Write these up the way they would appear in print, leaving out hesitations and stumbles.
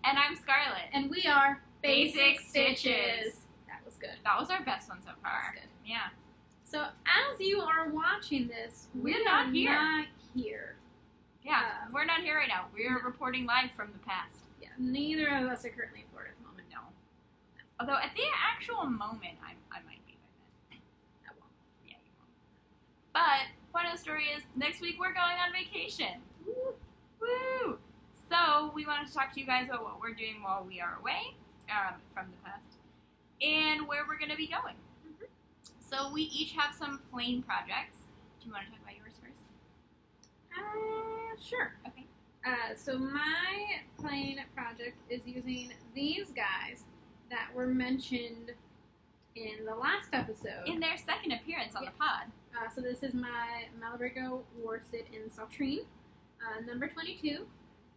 And I'm Scarlett. And we are Basic Stitches. That was good. That was our best one so far. That's good. Yeah. So as you are watching this, We're not here. Not here. Yeah, we're not here right now. We're reporting live from the past. Yeah, neither of us are currently in Florida at the moment. No. Although at the actual moment, I might be by then. I won't. Yeah, you won't. But point of the story is next week we're going on vacation. Woo. Woo! So we wanted to talk to you guys about what we're doing while we are away from the past and where we're going to be going. Mm-hmm. So we each have some plane projects. Do you want to talk about yours first? Sure. Okay. So my plane project is using these guys that were mentioned in the last episode. In their second appearance on the pod. So this is my Malabrigo Worsted in Saltrine, number 22.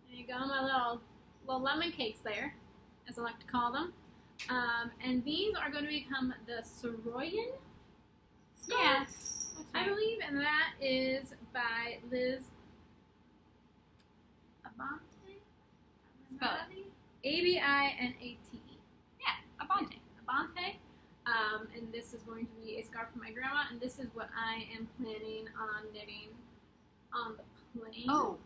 There you go, my little lemon cakes there, as I like to call them. And these are going to become the Soroyan scarves, I believe, and that is by Liz Abante. Spell Abinate. Yeah, Abante. Abante. And this is going to be a scarf for my grandma, and this is what I am planning on knitting on the plane. Oh,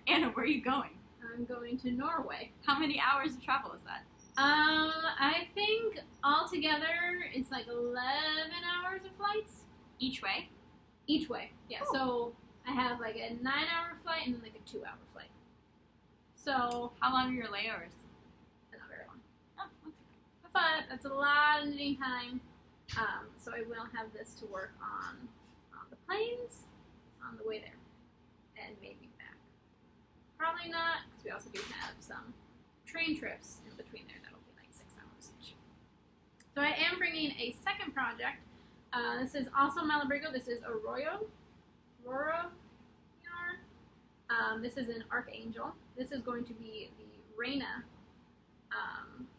Anna, where are you going? I'm going to Norway. How many hours of travel is that? I think altogether it's like 11 hours of flights. Each way? Each way, yeah. Cool. So I have like a 9-hour flight and then like a 2-hour flight. So, How long are your layovers? not very long. Oh, okay. But that's a lot of knitting time. So I will have this to work on the planes on the way there. And maybe back. Probably not, because we also do have some train trips in between there. That'll be like 6 hours each. So I am bringing a second project. This is also Malabrigo. This is Roro yarn. This is an Archangel. This is going to be the Reina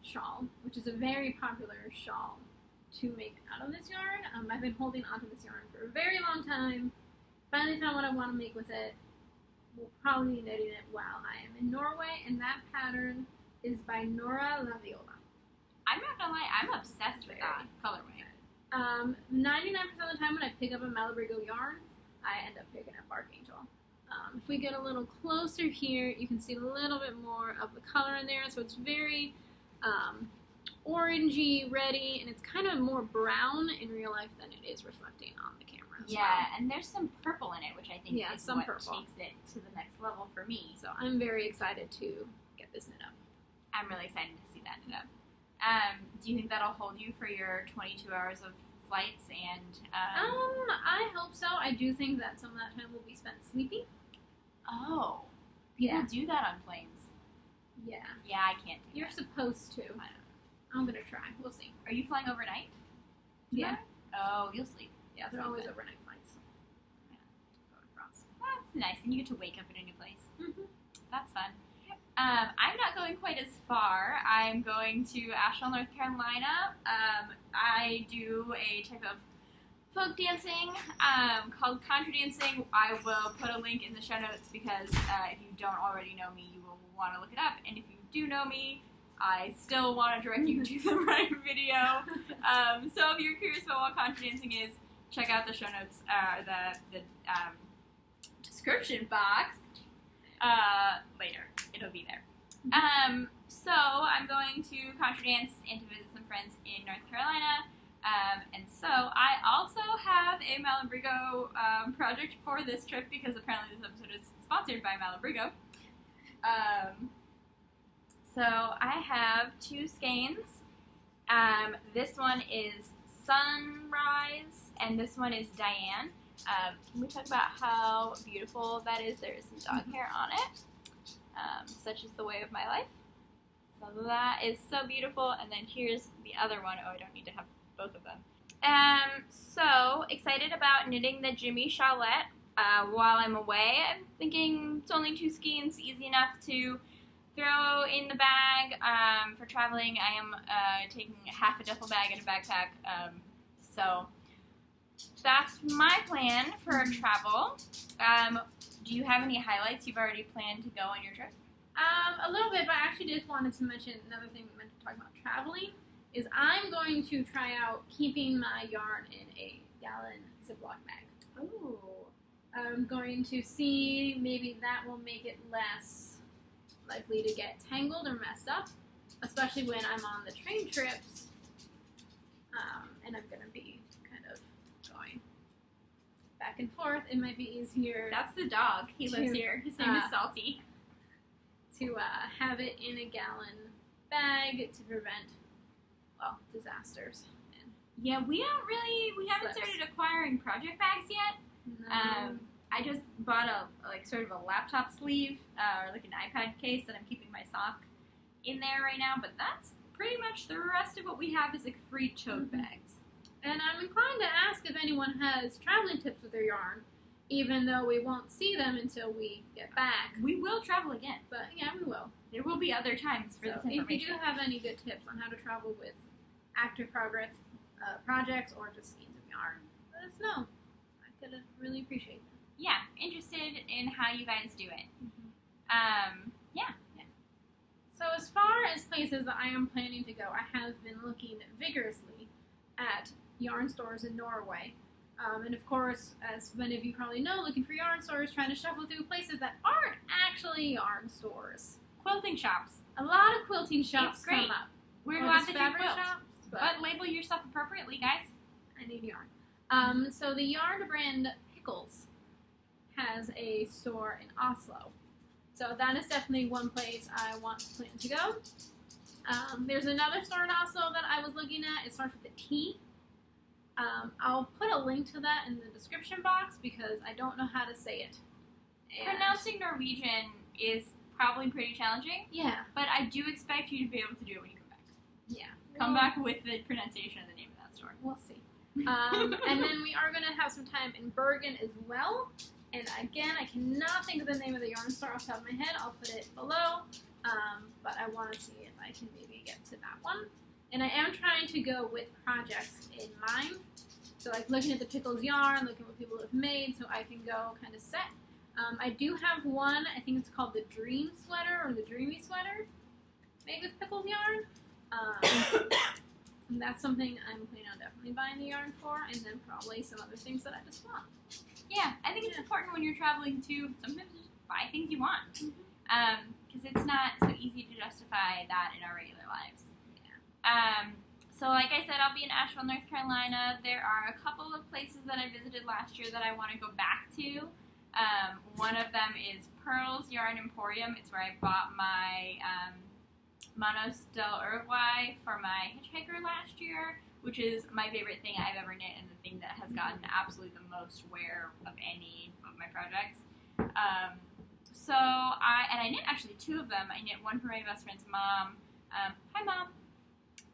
shawl, which is a very popular shawl to make out of this yarn. I've been holding onto this yarn for a very long time. Finally found what I want to make with it. We'll probably be knitting it while I am in Norway, and that pattern is by Nora Laviola. I'm not gonna lie, I'm obsessed with that colorway. 99% of the time when I pick up a Malabrigo yarn, I end up picking up Archangel. If we get a little closer here, you can see a little bit more of the color in there, so it's very orangey, reddy, and it's kind of more brown in real life than it is reflecting on the camera as well. And there's some purple in it, which I think is some what purple. takes it to the next level for me. So I'm very excited to get this knit up. I'm really excited to see that knit up. Do you think that'll hold you for your 22 hours of flights and I hope so. I do think that some of that time will be spent sleeping. Oh. People do that on planes. Yeah. Yeah, I can't do You're that. supposed to. I don't know. I'm gonna try. We'll see. Are you flying overnight? Yeah. Oh, you'll sleep. Yeah, they're So always good. overnight flights. Yeah. Go across. That's nice, and you get to wake up in a new place. Mm-hmm. That's fun. I'm not going quite as far. I'm going to Asheville, North Carolina. I do a type of folk dancing called contra dancing. I will put a link in the show notes because if you don't already know me, you will want to look it up. And if you do know me, I still want to direct you to the right video. So if you're curious about what contra dancing is, check out the show notes, the description box later. It'll be there. So I'm going to contra dance and to visit some friends in North Carolina. And so I also have a Malabrigo project for this trip because apparently this episode is sponsored by Malabrigo. So I have 2 skeins. This one is Sunrise, and this one is Diane. Can we talk about how beautiful that is? There is some dog hair on it. Such is the way of my life. So that is so beautiful. And then here's the other one. Oh, I don't need to have both of them. So excited about knitting the Jimmy Shawlette while I'm away. I'm thinking it's only 2 skeins, easy enough to throw in the bag. For traveling, I am taking half a duffel bag and a backpack. So that's my plan for travel. Do you have any highlights you've already planned to go on your trip? A little bit, but I actually just wanted to mention another thing we meant to talk about traveling is I'm going to try out keeping my yarn in a gallon Ziploc bag. Ooh. I'm going to see maybe that will make it less likely to get tangled or messed up, especially when I'm on the train trips, and I'm going to be kind of going back and forth. It might be easier. That's the dog. He lives here. His name is Salty. To have it in a gallon bag to prevent, well, disasters. Yeah, we haven't started acquiring project bags yet. No. I just bought sort of a laptop sleeve, or like an iPad case that I'm keeping my sock in there right now, but that's pretty much the rest of what we have is like free tote bags. And I'm inclined to ask if anyone has traveling tips with their yarn, even though we won't see them until we get back. We will travel again. But yeah, we will. There will be other times for So this information. if you do have any good tips on how to travel with active progress projects or just skeins of yarn, let us know. I could really appreciate that. Yeah, interested in how you guys do it. Yeah. So as far as places that I am planning to go, I have been looking vigorously at yarn stores in Norway. And of course, as many of you probably know, looking for yarn stores, trying to shuffle through places that aren't actually yarn stores. Quilting shops. A lot of quilting shops It's great. come up. We're Or glad just that you fabric quilt. shops, But label yourself appropriately, guys. I need yarn. So the yarn brand Pickles has a store in Oslo. So that is definitely one place I want to plan to go. There's another store in Oslo that I was looking at. It starts with a T. I'll put a link to that in the description box because I don't know how to say it. And Pronouncing Norwegian is probably pretty challenging, yeah, but I do expect you to be able to do it when you come back. yeah. Come back with the pronunciation of the name of that store. We'll see. And then we are going to have some time in Bergen as well. And again, I cannot think of the name of the yarn store off the top of my head. I'll put it below. But I want to see if I can maybe get to that one. And I am trying to go with projects in mind. So like looking at the Pickles yarn, looking at what people have made, so I can go kind of set. I do have one, I think it's called the Dream Sweater or the Dreamy Sweater, made with Pickles yarn. And that's something I'm planning on definitely buying the yarn for, and then probably some other things that I just want. Yeah, I think it's important when you're traveling to sometimes just buy things you want. Because it's not so easy to justify that in our regular lives. Yeah. So like I said, I'll be in Asheville, North Carolina. There are a couple of places that I visited last year that I want to go back to. One of them is Pearl's Yarn Emporium. It's where I bought my Manos del Uruguay for my hitchhiker last year, which is my favorite thing I've ever knit and the thing that has gotten absolutely the most wear of any of my projects. I knit actually two of them. I knit one for my best friend's mom. Hi, Mom.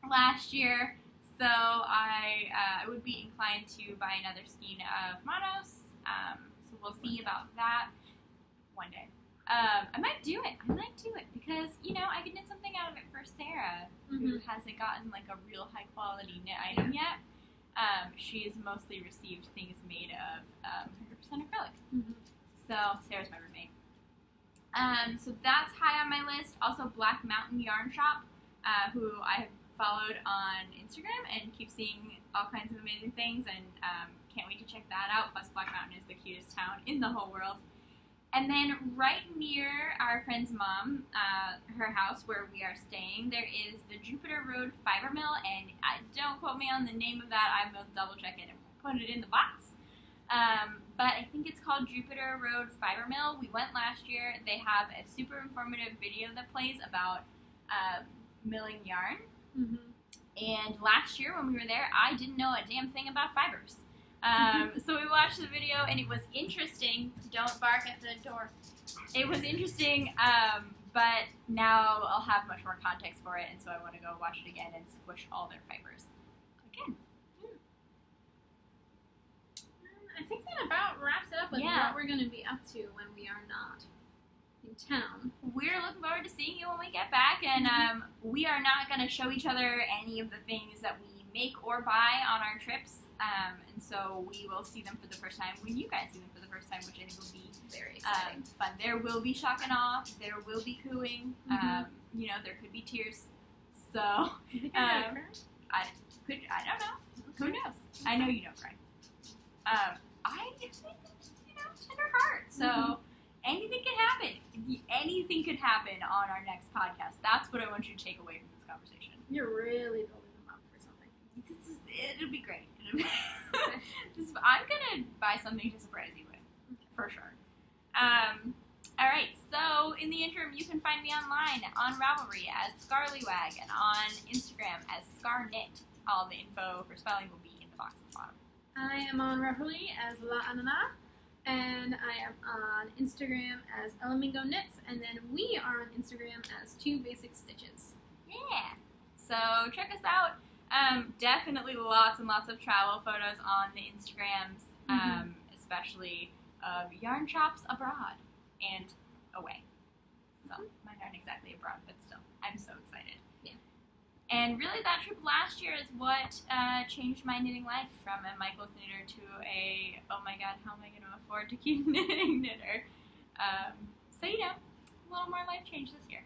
Last year. So I would be inclined to buy another skein of Manos. So we'll see about that one day. I might do it. Because, I could knit something out of it for Sarah, who hasn't gotten like a real high quality knit item yet. She's mostly received things made of 100% acrylic. So Sarah's my roommate. So that's high on my list. Also Black Mountain Yarn Shop, who I have followed on Instagram and keep seeing all kinds of amazing things, and can't wait to check that out. Plus Black Mountain is the cutest town in the whole world. And then right near our friend's mom, her house where we are staying, there is the Jupiter Road Fiber Mill, and don't quote me on the name of that. I will double check it and put it in the box. But I think it's called Jupiter Road Fiber Mill. We went last year. They have a super informative video that plays about milling yarn. And last year when we were there, I didn't know a damn thing about fibers. So we watched the video and it was interesting. Don't bark at the door. It was interesting, but now I'll have much more context for it, and so I want to go watch it again and squish all their fibers again. I think that about wraps it up with what we're going to be up to when we are not in town. We're looking forward to seeing you when we get back, and we are not going to show each other any of the things that we make or buy on our trips. And so we will see them for the first time when you guys see them for the first time, which I think will be Very exciting. fun. There will be shock and awe. There will be cooing. Mhm. There could be tears. So You think I'm gonna cry? I don't know. Who knows? I know you don't cry. I think, tender heart. So anything can happen. Anything could happen on our next podcast. That's what I want you to take away from this conversation. You're really building them up for something. It'll be great. I'm gonna buy something to surprise you with, for sure. All right. So in the interim, you can find me online on Ravelry as Scarlywag and on Instagram as Scarknit. All the info for spelling will be in the box at the bottom. I am on Ravelry as La Anana, and I am on Instagram as Elamingo Knits, and then we are on Instagram as 2 Basic Stitches. Yeah. So check us out. Definitely lots and lots of travel photos on the Instagrams, especially of yarn shops abroad and away. So mine aren't exactly abroad, but still, I'm so excited. Yeah. And really, that trip last year is what changed my knitting life from a Michael's knitter to a, oh my god, how am I going to afford to keep knitting knitter? So, a little more life change this year.